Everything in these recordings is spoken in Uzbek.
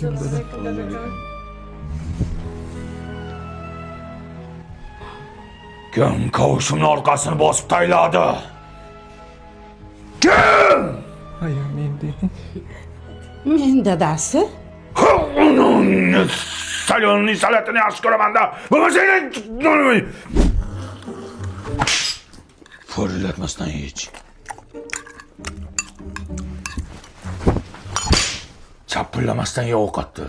alaykum dadajon. Kim kavushimning orqasini bosib tayladi? Kim? Aya, men deyman. Men dadasi. Salonning salatini yaxshi ko'raman-da. Bo'lmasa Forillatmasdan hech. Chapillamasdan ye ovqatni.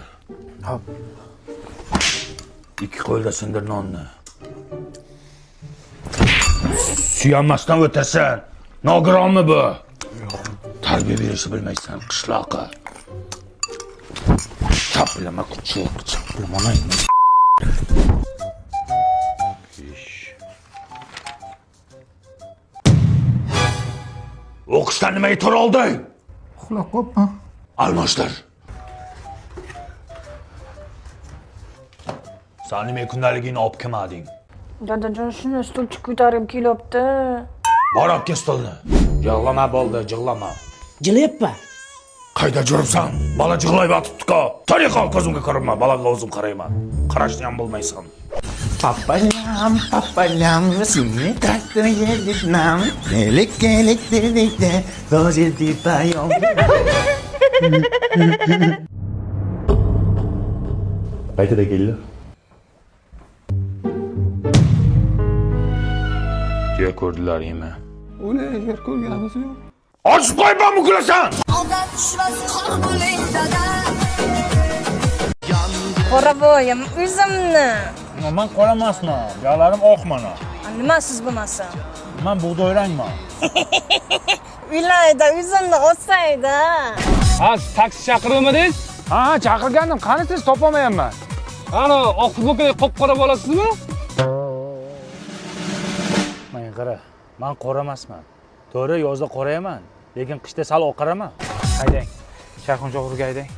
Hop. Ikki qo'lda sindir nonni. Suyanmasdan o'tasan. Nogironmi bu? Tarbiya berishni bilmaysan, qishloqqa. Chapillama kuchuk, chappilama. O'qishdan nimaga tur olding? Uxlab qopman. Almashtir. Sen nima kundaligini olib kelmading? Dadajon, shuni stulchi ko'tarib kelibdi. Bor olib kel stolni. Yig'lama bo'ldi, jig'lama. Jilyapman. Qayda yuribsan? Bola jig'layib yotibdi-ku. Tariqa ko'zimga ko'rinma, bolaga o'zim qarayman. Qarashni ham bilmaysan. Papalam, seni takdirga gitmam. Elek dedikde, rozildi payom. Qaytada keldi? Tuya ko'rdilar yema. Uni agar ko'rganimiz yo'q. Ochib qo'yman bukulasan. Qoravoyim, o'zimni. Men qora emasman, buyalarim oq mana. Nima siz bo'lmasa? Men bug'doy rangman. Uylayda o'zimni olsayda. Ha, taksi chaqirmadingiz? Ha, chaqirgandim. Qani siz topolmayapman. Ana, oq futbolkadagi qop-qora bolasizmi? Men qara, men qora emasman. To'g'ri, yozda qorayaman, lekin qishda sal oqaraman. Haydang. Shayxonchoq urga haydang.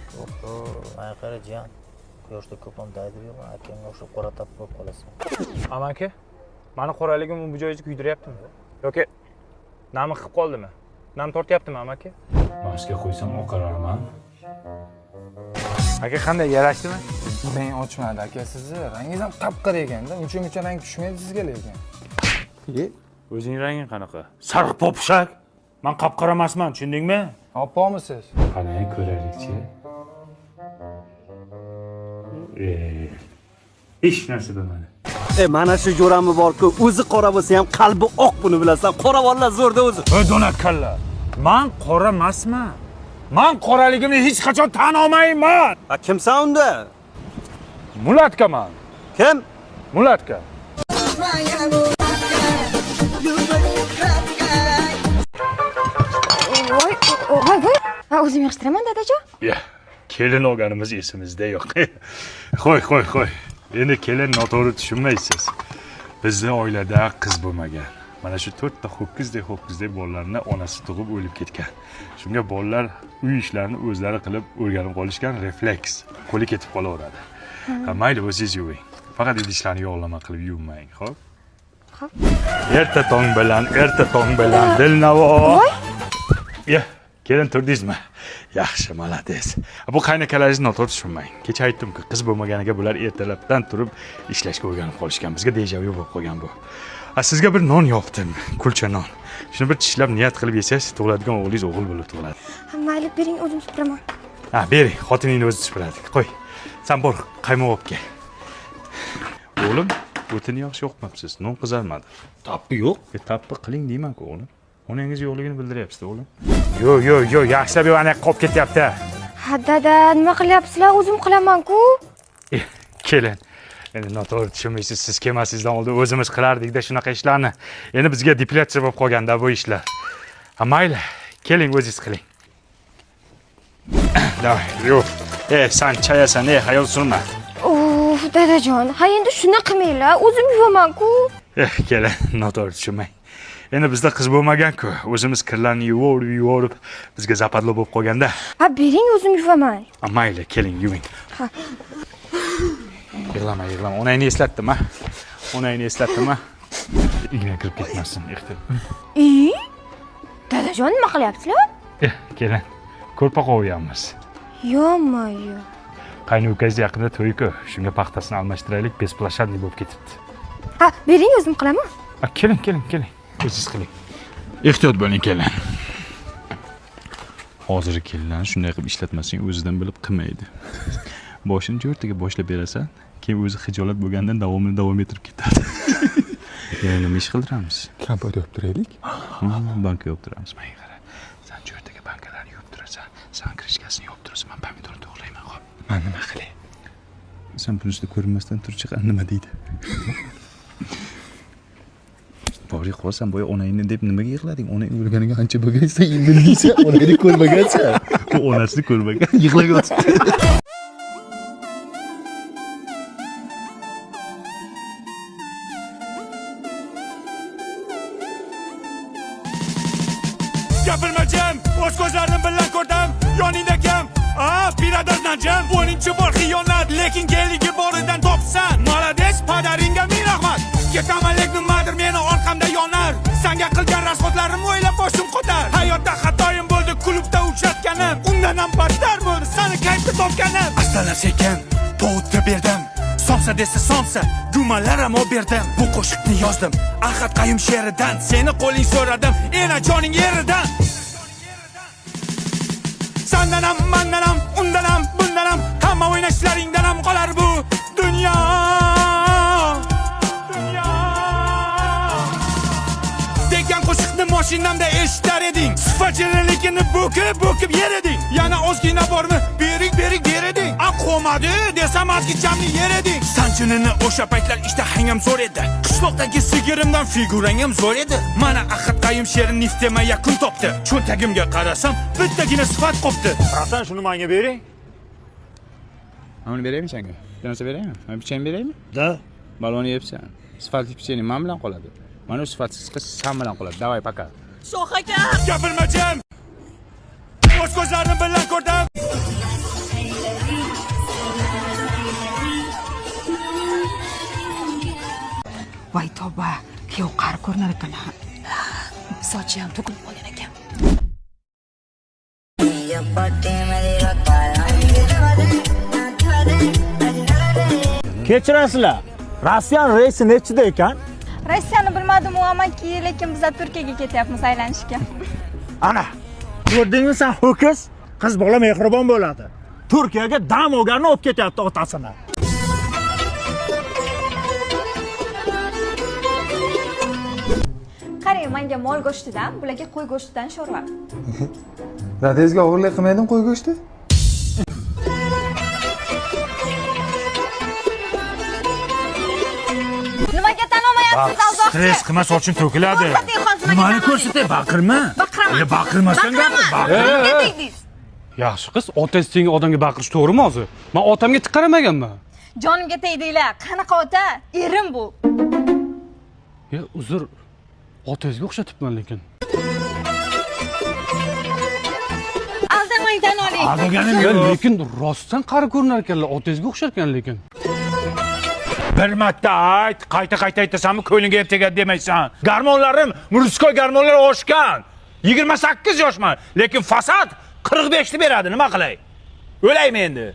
Men qara jiyan. Quyoshda ko'pam daydi yo'qman, akamga o'xshab qora tap bo'lib qolasan. Amaki, meni qoraligim bu joyingizni kuydiryaptimi? Yoki nami qilib qoldimi? Nam tortyaptimi, amaki? Mashga qo'ysam oqararman. Aka, qanday yarashdimi? Men ochmadi aka, sizni rangingiz ham qap-qora ekanda, uncha rang tushmaydi sizga lekin. O'zing ranging qanaqa? Sariq popshak. Men qap-qora emasman, tushundingmi? Oppoqmisiz? Qanday ko'raylikchi? Hech narsa bilmadi. Mana shu jo'rami bor-ku, o'zi qora bo'lsa ham qalbi oq, buni bilasan. Qoravorlar zo'rda o'zi. O'donakalla. Men qora emasman. Men qoraligimni hech qachon tan olmayman. Kimsan unda? Mulatkaman. Kim? Mulatka. Voy. O'zim yig'ishtiraman, dadajon. Ya, kelin olganimiz esimizda yo'q. Qo'y. Endi kelin noto'g'ri tushunmaysiz. Bizning oilada qiz bo'lmagan. Mana shu 4 ta ho'kizdek bolalarni onasi tug'ib o'lib ketgan. Shunga bolalar uy ishlarini o'zlari qilib o'rganib qolishgan, refleks. Qo'li ketib qolaveradi. Mayli, o'zingiz yuving. Faqat idishlarni yog'lama qilib yuvmang, xo'p? Xo'p. Erta tong bilan Dilnavo. Ya, kelin turdingizmi? Yaxshi, malades. Bu qaynakalaringizni noto'g'ri tushunmang. Kecha aytdim-ku, qiz bo'lmaganiga bular ertalabdan turib ishlashga o'rganib qolishgan. Bizga dejavu bo'lib qolgan bu. Sizga bir non yopdim, kulcha non. Shuni bir tishlab niyat qilib yesangiz, tug'iladigan o'g'lingiz o'g'il bo'lib tug'iladi. Mayli, bering, o'zim supuraman. Ha, bering, xotiningni o'zi supuradi. Qo'y. Sen bor, qaymoq olib kel. O'g'lim, o'tini yaxshi yoqmabsiz. Non qizarmadi. Tappi yo'q. Tappi qiling deyman-ku, o'g'lim. Onangiz yo'qligini bildiryapsiz, o'g'lim. Yo'q, yaxshilab yo'q, ana qolib ketyapti. Ha, dada, nima qilyapsizlar? O'zim qilaman-ku. Kelin. Endi noto'g'ri tushunmaysiz, siz kelmasingizdan oldin o'zimiz qilardik-da shunaqa ishlarni. Endi bizga deplyatsiya bo'lib qolganda bu ishlar. Ha, mayli, keling o'zingiz qiling. Davay, yo'q. Sen chayasan, hayol surma. Dadajon, ha endi shuna qilmanglar, o'zim yuvaman-ku. Kelin, noto'g'ri tushunmang. Endi bizda qiz bo'lmagan-ku, o'zimiz kirlarni yuvorib, bizga zapadlo bo'lib qolganda. Ha, bering, o'zim yuvaman. Mayli, keling, yuving. Ha. Yig'lama. Onangni eslatdim, ha? Igna kirib ketmasin, ehtiyot. Dadajon, nima qilyapsizlar? Kelin, ko'rpa qo'yamiz. Yo'q. Qayni ukangiz yaqinda to'y-ku. Shunga paxtasini almashtiraylik, besplashadli bo'lib ketibdi. Ha, bering o'zim qilaman. Keling. O'zingiz qiling. Ehtiyot bo'ling, kelin. Hozir kelinlarni shunday qilib ishlatmasang, o'zidan bilib qilmaydi. Boshini jo'rtaga boshlab berasan, keyin o'zi xijolat bo'lgandan davom ettirib ketadi. Yana nima ish qildiramiz? Kompot yopib turaylik. Banka yopib turamiz. Menga qara. Sen jo'rtaga bankalarni yopib turasan, san krishkasini yopib turasan, men pomidorni to'g'rayman, xo'p. Men nima qilay? Sen bunisi ko'rinmasdan turchi nima deydi? Bori qo'rsan, boya onangni deb nimaga yig'lading? Onang o'lganiga ancha bo'lgansan, indilisa, onangni ko'rmagansan. U onasini ko'rmagan, yig'lab yotibdi. Gapirmajam, o'z ko'zlarim bilan ko'rdim, yoningda kim? Biradar Najam, o'ninchi bor xiyonat, lekin keligi boridan topsan. Молодец, padaringga ming rahmat. Ketamanlik nimadir meni orqamda yonar. Senga qilgan rasxotlarim o'ylab boshim qotar. Hayotda xatoyim bo'ldi, klubda uchratganim. Undan ham battar bo'ldi, seni kayfda topganim. Astalar sekin, povutga berdim. Somsa desa somsa, gumalar ham berdim. Bu qo'shiqni yozdim, Ahad Qayum she'ridan. Seni qo'ling so'radim, ena joning yeridan. Sendan ham, mendan ham, undan ham, bundan ham, hamma o'ynashlaringdan ham qolar bu dunyo. Degan qo'shiqni mashinamda eshitar eding. Sifajirlikni bo'kib yer eding. Yana ozgina bormi? Bering ber eding. Aqomadi desam azgichamni yer eding. Sanchunini o'sha paytlar ishtahang ham zo'r edi. Qishloqdagi sigirimdan figurang ham zo'r edi. Mana Ahad Qayum she'ri niftema yakun topdi. Cho'ntagimga qarasam, bittagina sifat qopti. Hasan shuni menga bering. Uni beraymi senga? Narsa beraymi? Men pichani beraymi? Da. Balonni yebsan. Sifatli pichani men bilan qoladi. Mana shu sifatsiz qiz sen bilan qoladi. Davay, paka. Shoh aka. Gapirmajam. O'z ko'zlarim bilan ko'rdim. Voy tavba, kuyov qari ko'rinar ekan. Sochi ham to'kilib qolgan ekan. Kechirasizlar. Rossiyan reysi nechida ekan? Rossiyani bilmadim, amaki, lekin biz Turkiyaga ketyapmiz aylanishga. Ana, ko'rdingmi sen ho'kiz? Qiz bola mehribon bo'ladi. Turkiyaga dam olganni olib ketyapti otasini. Qarang, menga mol go'shtidan, bularga qo'y go'shtidan sho'rva. Dadangizga o'g'irlik qilmaydin qo'y go'shti? Nimaga tanomayapsiz, Alzoq? Stress qilma, soching to'kiladi. Nimani ko'rsatay, baqirma. Baqiraman. Baqirmasdan gapir. Yaxshi qiz, otangiz tengi odamga baqirish to'g'rimi o'zi? Men otamga tik qaramaganman. Jonimga tegdinglar. Qanaqa ota? Erim bu. Uzr. Otangizga o'xshatibman lekin. Aldamang tan oling. Aldaganim Lekin rostdan qari ko'rinar ekanlar, otangizga o'xshar ekan lekin. Bir marta ayt, qayta aytasanmi, ko'lingga yeb tegadi demaysan. Garmonlarim, murskoy garmonlar oshgan. 28 yoshman, lekin fasad 45 ni beradi, nima qilay? O'laymi endi?